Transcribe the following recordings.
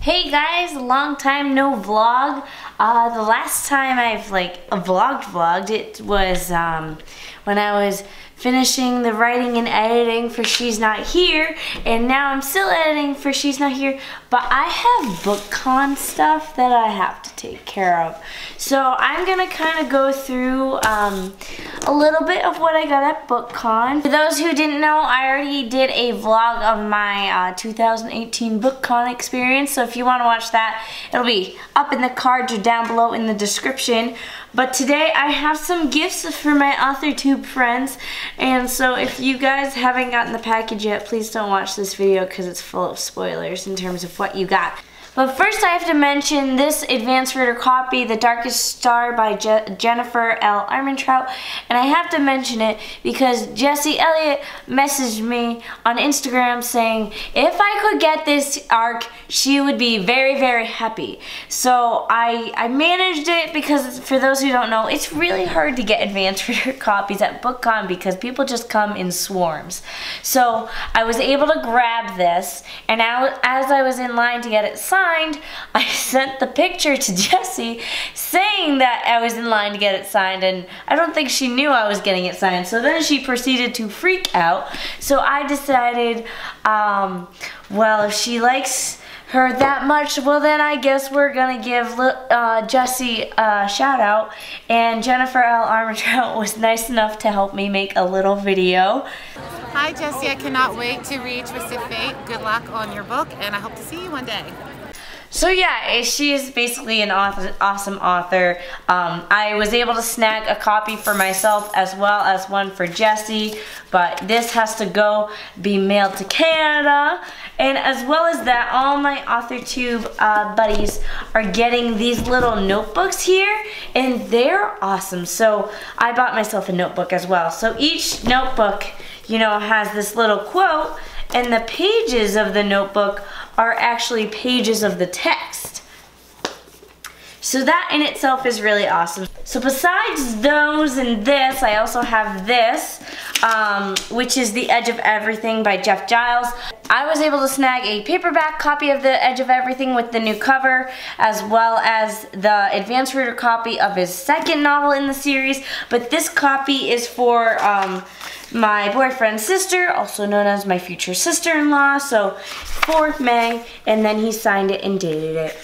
Hey guys, long time no vlog. The last time I've vlogged, it was when I was finishing the writing and editing for She's Not Here, and now I'm still editing for She's Not Here, but I have BookCon stuff that I have to take care of. So I'm gonna kind of go through a little bit of what I got at BookCon. For those who didn't know, I already did a vlog of my 2018 BookCon experience, so if you want to watch that, it'll be up in the cards or down below in the description. But today I have some gifts for my AuthorTube friends, and so if you guys haven't gotten the package yet, please don't watch this video because it's full of spoilers in terms of what you got. But first I have to mention this advanced reader copy, The Darkest Star by Jennifer L. Armentrout, and I have to mention it because Jessie Elliott messaged me on Instagram saying if I could get this arc, she would be very, very happy. So I managed it because, for those who don't know, it's really hard to get advanced reader copies at BookCon because people just come in swarms. So I was able to grab this, and as I was in line to get it signed, I sent the picture to Jessie saying that I was in line to get it signed, and I don't think she knew I was getting it signed. So then she proceeded to freak out. So I decided, well, if she likes her that much, well then I guess we're gonna give Jessie a shout out, and Jennifer L. Armentrout was nice enough to help me make a little video. Hi Jessie, I cannot wait to read Twisted Fate. Good luck on your book, and I hope to see you one day. So yeah, she is basically an awesome author. I was able to snag a copy for myself as well as one for Jessie, but this has to be mailed to Canada. And as well as that, all my AuthorTube buddies are getting these little notebooks here, and they're awesome. So I bought myself a notebook as well. So each notebook, you know, has this little quote, and the pages of the notebook are actually pages of the text. So that in itself is really awesome. So besides those and this, I also have this, which is The Edge of Everything by Jeff Giles. I was able to snag a paperback copy of The Edge of Everything with the new cover, as well as the advanced reader copy of his second novel in the series. But this copy is for my boyfriend's sister, also known as my future sister-in-law, so for May, and then he signed it and dated it.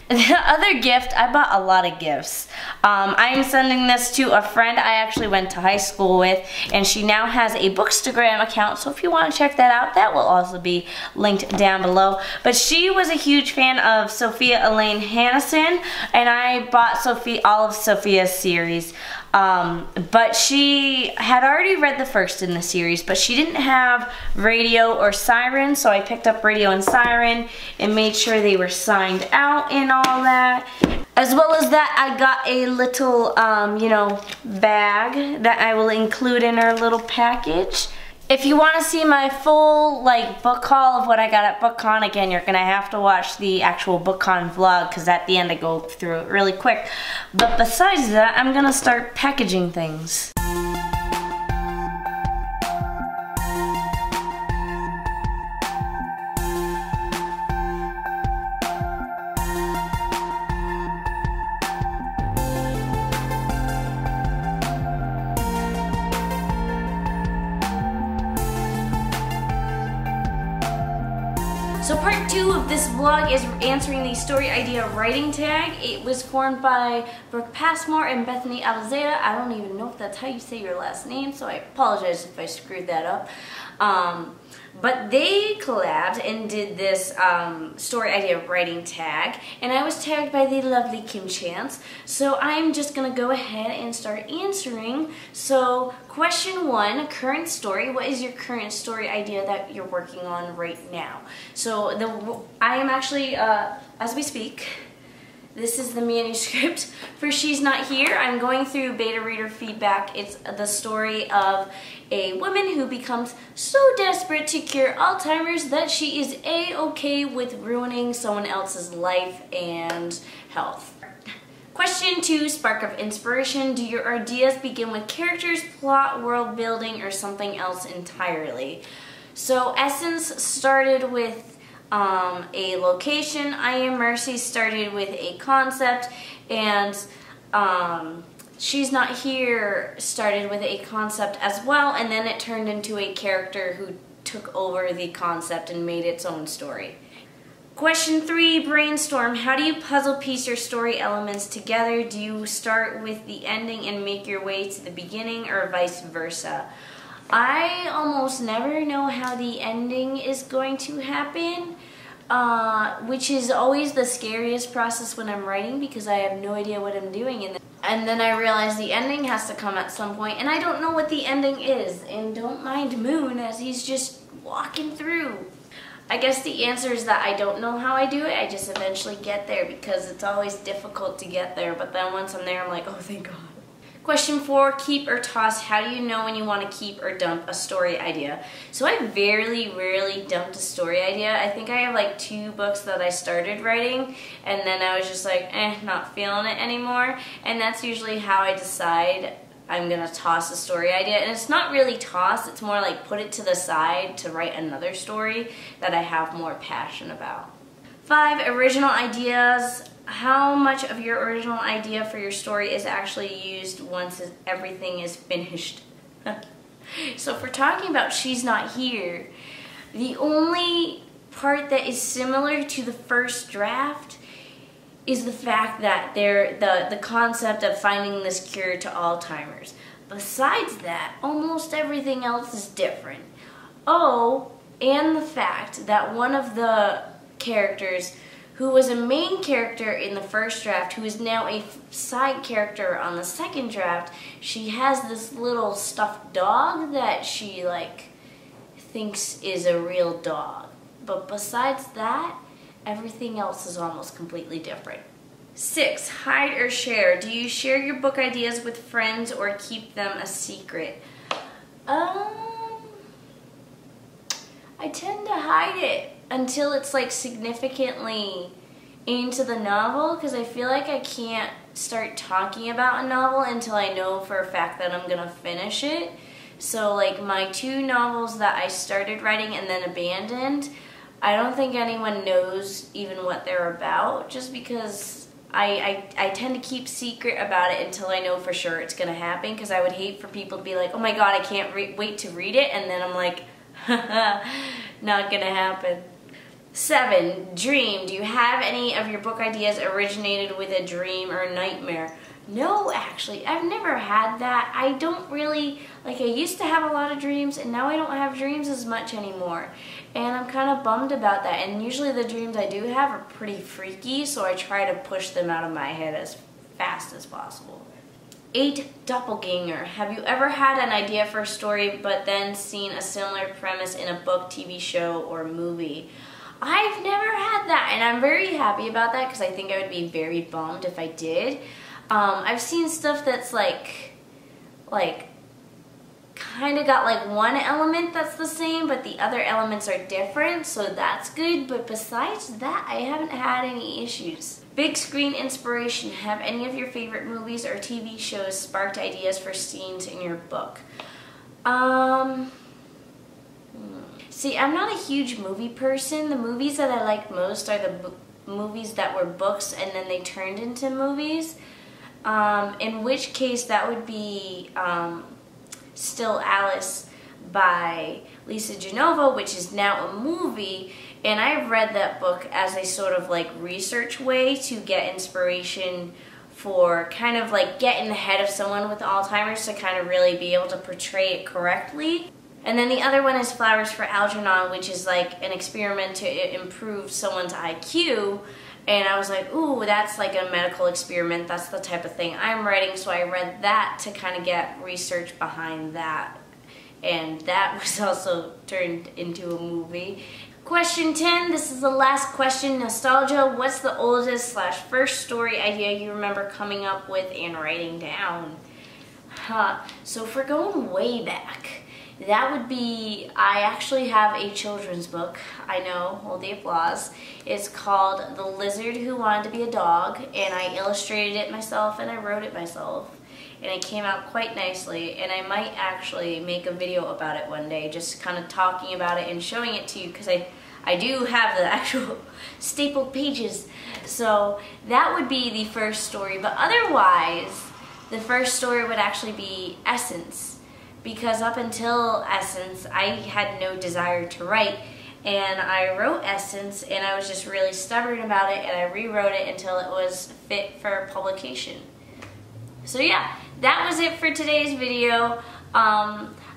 The other gift, I bought a lot of gifts. I am sending this to a friend I actually went to high school with, and she now has a Bookstagram account, so if you want to check that out, that will also be linked down below. But she was a huge fan of Sophia Elaine Hannison, and I bought all of Sophia's series. But she had already read the first in the series, but she didn't have Radio or Siren, so I picked up Radio and Siren and made sure they were signed out and all that. As well as that, I got a little, you know, bag that I will include in her little package. If you want to see my full book haul of what I got at BookCon, again, you're going to have to watch the actual BookCon vlog because at the end I go through it really quick. But besides that, I'm going to start packaging things. So part 2 of this vlog is answering the story idea writing tag. It was formed by Brooke Passmore and Bethany Atazadeh. I don't even know if that's how you say your last name, so I apologize if I screwed that up. But they collabed and did this story idea writing tag, and I was tagged by the lovely Kim Chance. So I'm just gonna go ahead and start answering. So question 1, current story. What is your current story idea that you're working on right now? So I am actually, as we speak, this is the manuscript for She's Not Here. I'm going through beta reader feedback. It's the story of a woman who becomes so desperate to cure Alzheimer's that she is a-okay with ruining someone else's life and health. Question 2, spark of inspiration. Do your ideas begin with characters, plot, world building, or something else entirely? So Essence started with a location. I Am Mercy started with a concept, and She's Not Here started with a concept as well, and then it turned into a character who took over the concept and made its own story. Question 3, brainstorm. How do you puzzle piece your story elements together? Do you start with the ending and make your way to the beginning, or vice versa? I almost never know how the ending is going to happen, which is always the scariest process when I'm writing, because I have no idea what I'm doing. And then I realize the ending has to come at some point, and I don't know what the ending is. And don't mind Moon, as he's just walking through. I guess the answer is that I don't know how I do it. I just eventually get there, because it's always difficult to get there. But then once I'm there, I'm like, oh, thank God. Question 4, keep or toss. How do you know when you want to keep or dump a story idea? So I very rarely dumped a story idea. I think I have like 2 books that I started writing, and then I was just like, not feeling it anymore. And that's usually how I decide I'm gonna toss a story idea. And it's not really toss, it's more like put it to the side to write another story that I have more passion about. 5, original ideas. How much of your original idea for your story is actually used once everything is finished? So if we're talking about She's Not Here, the only part that is similar to the first draft is the fact that the concept of finding this cure to Alzheimer's. Besides that, almost everything else is different. Oh, and the fact that one of the characters who was a main character in the first draft, who is now a side character on the second draft, she has this little stuffed dog that she thinks is a real dog. But besides that, everything else is almost completely different. 6, hide or share. Do you share your book ideas with friends or keep them a secret? I tend to hide it until it's significantly into the novel, because I feel like I can't start talking about a novel until I know for a fact that I'm gonna finish it. So my 2 novels that I started writing and then abandoned, I don't think anyone knows even what they're about, just because I tend to keep secret about it until I know for sure it's gonna happen, because I would hate for people to be like, oh my god, I can't wait to read it, and then I'm like, not gonna happen. 7, dream. Do you have any of your book ideas originated with a dream or a nightmare? No, actually, I've never had that. I don't really, I used to have a lot of dreams, and now I don't have dreams as much anymore. And I'm kind of bummed about that. And usually the dreams I do have are pretty freaky, so I try to push them out of my head as fast as possible. 8, doppelganger. Have you ever had an idea for a story but then seen a similar premise in a book, TV show, or movie? I've never had that, and I'm very happy about that, because I think I would be very bummed if I did. I've seen stuff that's kind of got one element that's the same, but the other elements are different, so that's good. But besides that, I haven't had any issues. Big screen inspiration. Have any of your favorite movies or TV shows sparked ideas for scenes in your book? See, I'm not a huge movie person. The movies that I like most are the movies that were books and then they turned into movies. In which case that would be Still Alice by Lisa Genova, which is now a movie. And I've read that book as a sort of research way to get inspiration for kind of get in the head of someone with Alzheimer's to kind of really be able to portray it correctly. And then the other one is Flowers for Algernon, which is an experiment to improve someone's IQ. And I was like, ooh, that's a medical experiment. That's the type of thing I'm writing. So I read that to kind of get research behind that. And that was also turned into a movie. Question 10, this is the last question. Nostalgia, what's the oldest / first story idea you remember coming up with and writing down? So if we're going way back, that would be, I actually have a children's book. I know, hold the applause. It's called The Lizard Who Wanted to Be a Dog, and I illustrated it myself and I wrote it myself. And it came out quite nicely, and I might actually make a video about it one day, just kind of talking about it and showing it to you, because I I do have the actual stapled pages. So that would be the first story, but otherwise, the first story would actually be Essence, because up until Essence, I had no desire to write, and I wrote Essence, and I was just really stubborn about it, and I rewrote it until it was fit for publication. So yeah, that was it for today's video.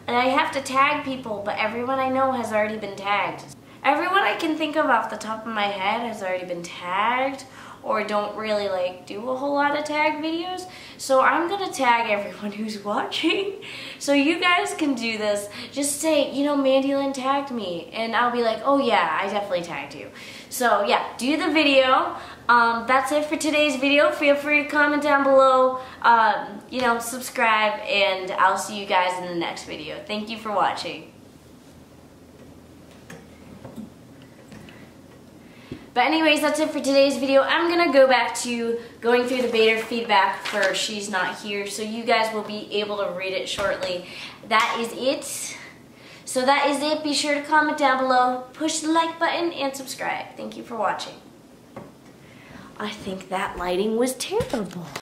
And I have to tag people, but everyone I know has already been tagged. Everyone I can think of off the top of my head has already been tagged, or don't really like do a whole lot of tag videos. So I'm gonna tag everyone who's watching. So you guys can do this. Just say, you know, Mandi Lynn tagged me, and I'll be like, oh yeah, I definitely tagged you. So yeah, do the video. That's it for today's video. Feel free to comment down below, you know, subscribe, and I'll see you guys in the next video. Thank you for watching. But anyways, that's it for today's video. I'm gonna go back to going through the beta feedback for She's Not Here, so you guys will be able to read it shortly. That is it. So that is it. Be sure to comment down below, push the like button, and subscribe. Thank you for watching. I think that lighting was terrible.